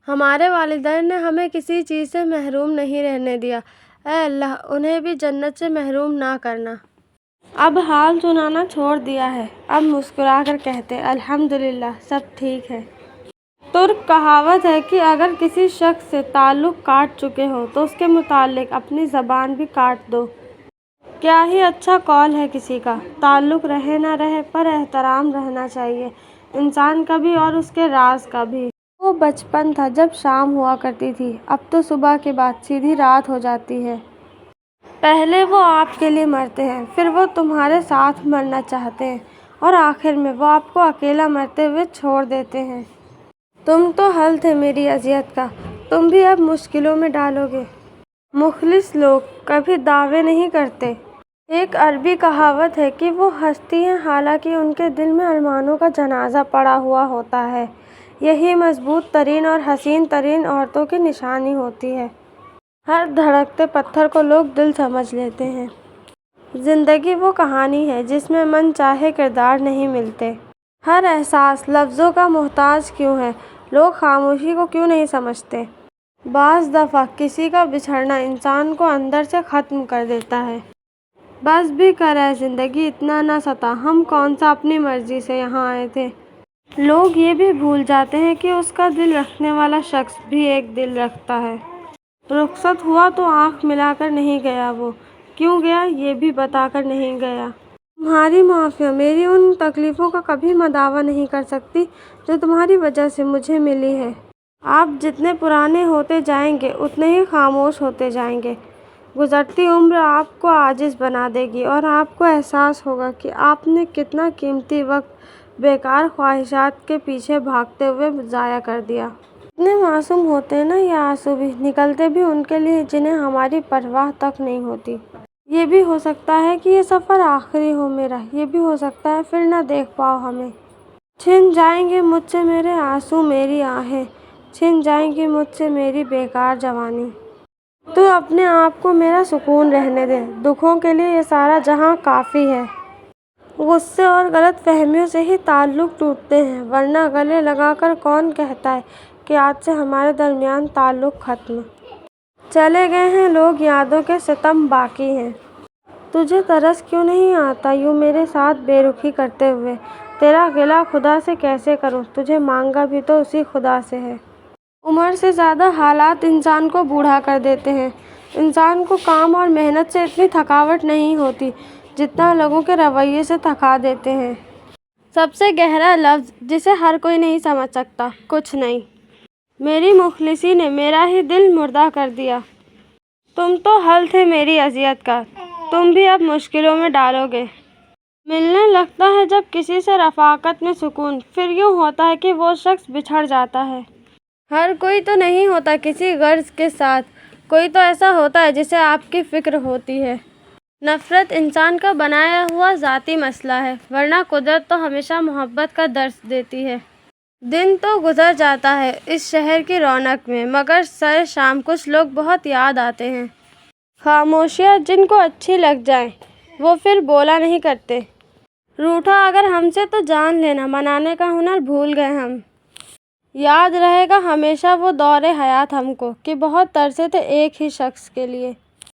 ہمارے والدین نے ہمیں کسی چیز سے محروم نہیں رہنے دیا، اے اللہ انہیں بھی جنت سے محروم نہ کرنا۔ اب حال سنانا چھوڑ دیا ہے، اب مسکرا کر کہتے الحمدللہ سب ٹھیک ہے۔ ترک کہاوت ہے کہ اگر کسی شخص سے تعلق کاٹ چکے ہو تو اس کے متعلق اپنی زبان بھی کاٹ دو۔ کیا ہی اچھا قول ہے کسی کا، تعلق رہے نہ رہے پر احترام رہنا چاہیے، انسان کا بھی اور اس کے راز کا بھی۔ وہ بچپن تھا جب شام ہوا کرتی تھی، اب تو صبح کے بعد سیدھی رات ہو جاتی ہے۔ پہلے وہ آپ کے لیے مرتے ہیں، پھر وہ تمہارے ساتھ مرنا چاہتے ہیں اور آخر میں وہ آپ کو اکیلا مرتے ہوئے چھوڑ دیتے ہیں۔ تم تو حل تھے میری اذیت کا، تم بھی اب مشکلوں میں ڈالو گے۔ مخلص لوگ کبھی دعوے نہیں کرتے۔ ایک عربی کہاوت ہے کہ وہ ہنستی ہیں حالانکہ ان کے دل میں ارمانوں کا جنازہ پڑا ہوا ہوتا ہے۔ یہی مضبوط ترین اور حسین ترین عورتوں کی نشانی ہوتی ہے۔ ہر دھڑکتے پتھر کو لوگ دل سمجھ لیتے ہیں۔ زندگی وہ کہانی ہے جس میں من چاہے کردار نہیں ملتے۔ ہر احساس لفظوں کا محتاج کیوں ہے، لوگ خاموشی کو کیوں نہیں سمجھتے۔ بعض دفعہ کسی کا بچھڑنا انسان کو اندر سے ختم کر دیتا ہے۔ بس بھی کر اے زندگی اتنا نہ ستا، ہم کون سا اپنی مرضی سے یہاں آئے تھے۔ لوگ یہ بھی بھول جاتے ہیں کہ اس کا دل رکھنے والا شخص بھی ایک دل رکھتا ہے۔ رخصت ہوا تو آنکھ ملا کر نہیں گیا، وہ کیوں گیا یہ بھی بتا کر نہیں گیا۔ تمہاری معافیاں میری ان تکلیفوں کا کبھی مداوا نہیں کر سکتی جو تمہاری وجہ سے مجھے ملی ہے۔ آپ جتنے پرانے ہوتے جائیں گے اتنے ہی خاموش ہوتے جائیں گے۔ گزرتی عمر آپ کو عاجز بنا دے گی اور آپ کو احساس ہوگا کہ آپ نے کتنا قیمتی وقت بیکار خواہشات کے پیچھے بھاگتے ہوئے ضائع کر دیا۔ اتنے معصوم ہوتے ہیں نا یہ آنسو بھی، نکلتے بھی ان کے لیے جنہیں ہماری پرواہ تک نہیں ہوتی۔ یہ بھی ہو سکتا ہے کہ یہ سفر آخری ہو میرا، یہ بھی ہو سکتا ہے پھر نہ دیکھ پاؤ ہمیں۔ چھن جائیں گے مجھ سے میرے آنسو میری آہیں، چھن جائیں گی مجھ سے میری بیکار جوانی۔ تو اپنے آپ کو میرا سکون رہنے دے، دکھوں کے لیے یہ سارا جہاں کافی ہے۔ غصے اور غلط فہمیوں سے ہی تعلق ٹوٹتے ہیں، ورنہ گلے لگا کر کون کہتا ہے کہ آج سے ہمارے درمیان تعلق ختم۔ چلے گئے ہیں لوگ، یادوں کے ستم باقی ہیں۔ تجھے ترس کیوں نہیں آتا یوں میرے ساتھ بے رخی کرتے ہوئے، تیرا گلہ خدا سے کیسے کروں، تجھے مانگا بھی تو اسی خدا سے ہے۔ عمر سے زیادہ حالات انسان کو بوڑھا کر دیتے ہیں۔ انسان کو کام اور محنت سے اتنی تھکاوٹ نہیں ہوتی جتنا لوگوں کے رویے سے تھکا دیتے ہیں۔ سب سے گہرا لفظ جسے ہر کوئی نہیں سمجھ سکتا، کچھ نہیں۔ میری مخلصی نے میرا ہی دل مردہ کر دیا۔ تم تو حل تھے میری اذیت کا، تم بھی اب مشکلوں میں ڈالو گے۔ ملنے لگتا ہے جب کسی سے رفاقت میں سکون، پھر یوں ہوتا ہے کہ وہ شخص بچھڑ جاتا ہے۔ ہر کوئی تو نہیں ہوتا کسی غرض کے ساتھ، کوئی تو ایسا ہوتا ہے جسے آپ کی فکر ہوتی ہے۔ نفرت انسان کا بنایا ہوا ذاتی مسئلہ ہے، ورنہ قدرت تو ہمیشہ محبت کا درس دیتی ہے۔ دن تو گزر جاتا ہے اس شہر کی رونق میں، مگر سر شام کچھ لوگ بہت یاد آتے ہیں۔ خاموشیاں جن کو اچھی لگ جائیں وہ پھر بولا نہیں کرتے۔ روٹھا اگر ہم سے تو جان لینا، منانے کا ہنر بھول گئے ہم۔ یاد رہے گا ہمیشہ وہ دور حیات ہم کو کہ بہت ترسے تھے ایک ہی شخص کے لیے۔